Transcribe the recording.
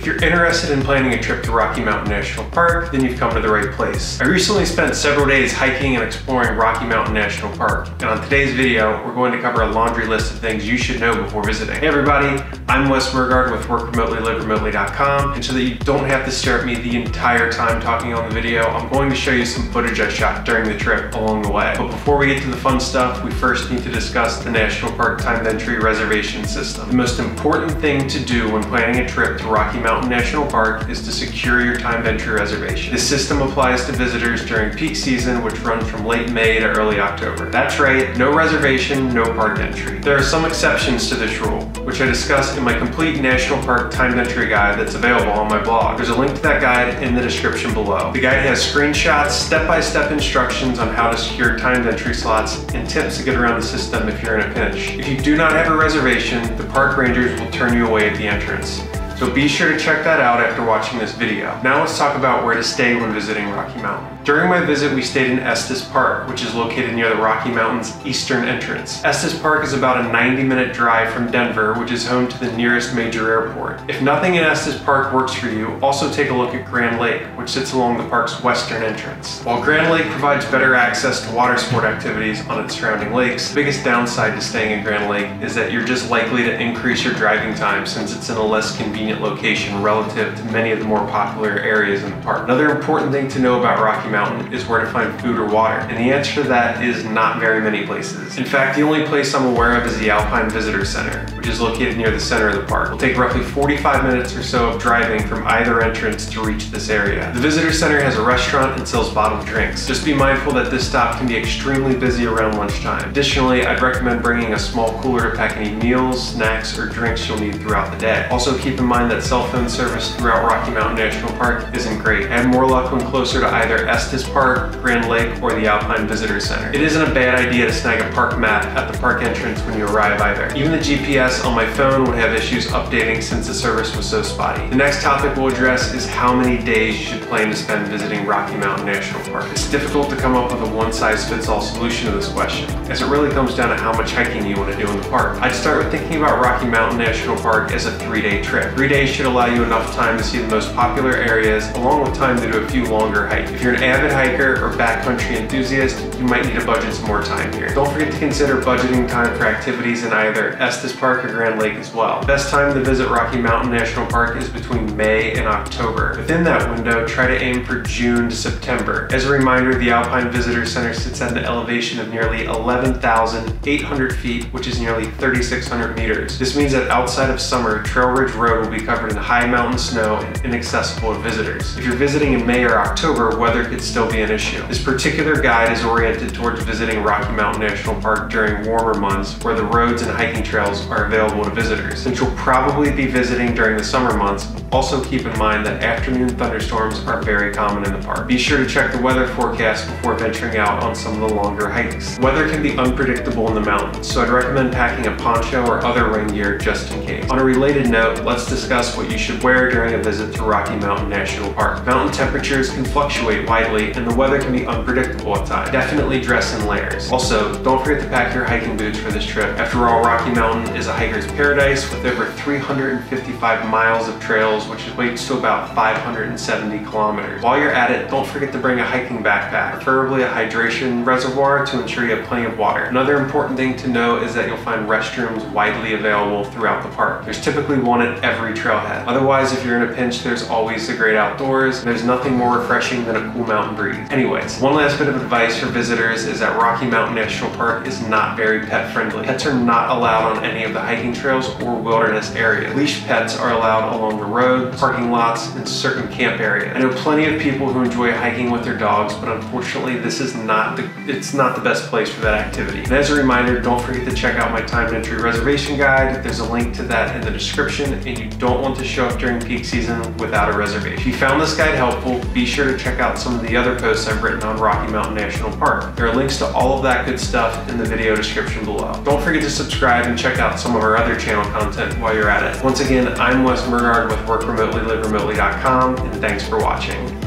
If you're interested in planning a trip to Rocky Mountain National Park, then you've come to the right place. I recently spent several days hiking and exploring Rocky Mountain National Park, and on today's video, we're going to cover a laundry list of things you should know before visiting. Hey everybody, I'm Wes Murgard with WorkRemotelyLiveRemotely.com, and so that you don't have to stare at me the entire time talking on the video, I'm going to show you some footage I shot during the trip along the way. But before we get to the fun stuff, we first need to discuss the National Park timed entry reservation system. The most important thing to do when planning a trip to Rocky Mountain National Park is to secure your timed entry reservation. This system applies to visitors during peak season, which runs from late May to early October. That's right, no reservation, no park entry. There are some exceptions to this rule, which I discuss in my complete National Park timed entry guide that's available on my blog. There's a link to that guide in the description below. The guide has screenshots, step-by-step instructions on how to secure timed entry slots, and tips to get around the system if you're in a pinch. If you do not have a reservation, the park rangers will turn you away at the entrance. So be sure to check that out after watching this video. Now let's talk about where to stay when visiting Rocky Mountain. During my visit, we stayed in Estes Park, which is located near the Rocky Mountain's eastern entrance. Estes Park is about a 90-minute drive from Denver, which is home to the nearest major airport. If nothing in Estes Park works for you, also take a look at Grand Lake, which sits along the park's western entrance. While Grand Lake provides better access to water sport activities on its surrounding lakes, the biggest downside to staying in Grand Lake is that you're just likely to increase your driving time since it's in a less convenient location relative to many of the more popular areas in the park. Another important thing to know about Rocky Mountain is where to find food or water, and the answer to that is not very many places. In fact, the only place I'm aware of is the Alpine Visitor Center, which is located near the center of the park. It'll take roughly 45 minutes or so of driving from either entrance to reach this area. The Visitor Center has a restaurant and sells bottled drinks. Just be mindful that this stop can be extremely busy around lunchtime. Additionally, I'd recommend bringing a small cooler to pack any meals, snacks, or drinks you'll need throughout the day. Also keep in mind that cell phone service throughout Rocky Mountain National Park isn't great. I had more luck when closer to either Estes Park, Grand Lake, or the Alpine Visitor Center. It isn't a bad idea to snag a park map at the park entrance when you arrive either. Even the GPS on my phone would have issues updating since the service was so spotty. The next topic we'll address is how many days you should plan to spend visiting Rocky Mountain National Park. It's difficult to come up with a one-size-fits-all solution to this question, as it really comes down to how much hiking you want to do in the park. I'd start with thinking about Rocky Mountain National Park as a 3-day trip. 3 days should allow you enough time to see the most popular areas, along with time to do a few longer hikes. If you're an avid hiker or backcountry enthusiast, you might need to budget some more time here. Don't forget to consider budgeting time for activities in either Estes Park or Grand Lake as well. The best time to visit Rocky Mountain National Park is between May and October. Within that window, try to aim for June to September. As a reminder, the Alpine Visitor Center sits at an elevation of nearly 11,800 feet, which is nearly 3,600 meters. This means that outside of summer, Trail Ridge Road will be covered in high mountain snow and inaccessible to visitors. If you're visiting in May or October, weather could still be an issue. This particular guide is oriented towards visiting Rocky Mountain National Park during warmer months where the roads and hiking trails are available to visitors. Since you'll probably be visiting during the summer months, also keep in mind that afternoon thunderstorms are very common in the park. Be sure to check the weather forecast before venturing out on some of the longer hikes. Weather can be unpredictable in the mountains, so I'd recommend packing a poncho or other rain gear just in case. On a related note, let's discuss what you should wear during a visit to Rocky Mountain National Park. Mountain temperatures can fluctuate widely, and the weather can be unpredictable at times. Definitely dress in layers. Also, don't forget to pack your hiking boots for this trip. After all, Rocky Mountain is a hiker's paradise with over 355 miles of trails, which equates to about 570 kilometers. While you're at it, don't forget to bring a hiking backpack, preferably a hydration reservoir to ensure you have plenty of water. Another important thing to know is that you'll find restrooms widely available throughout the park. There's typically one at every trailhead. Otherwise, if you're in a pinch, there's always the great outdoors, and there's nothing more refreshing than a cool mountain breeze. Anyways, one last bit of advice for visitors is that Rocky Mountain National Park is not very pet friendly. Pets are not allowed on any of the hiking trails or wilderness areas. Leashed pets are allowed along the roads, parking lots, and certain camp areas. I know plenty of people who enjoy hiking with their dogs, but unfortunately this is not the best place for that activity. And as a reminder, don't forget to check out my timed entry reservation guide. There's a link to that in the description, and you don't want to show up during peak season without a reservation. If you found this guide helpful, be sure to check out some of the other posts I've written on Rocky Mountain National Park. There are links to all of that good stuff in the video description below. Don't forget to subscribe and check out some of our other channel content while you're at it. Once again, I'm Wes Murgard with WorkRemotelyLiveRemotely.com, and thanks for watching.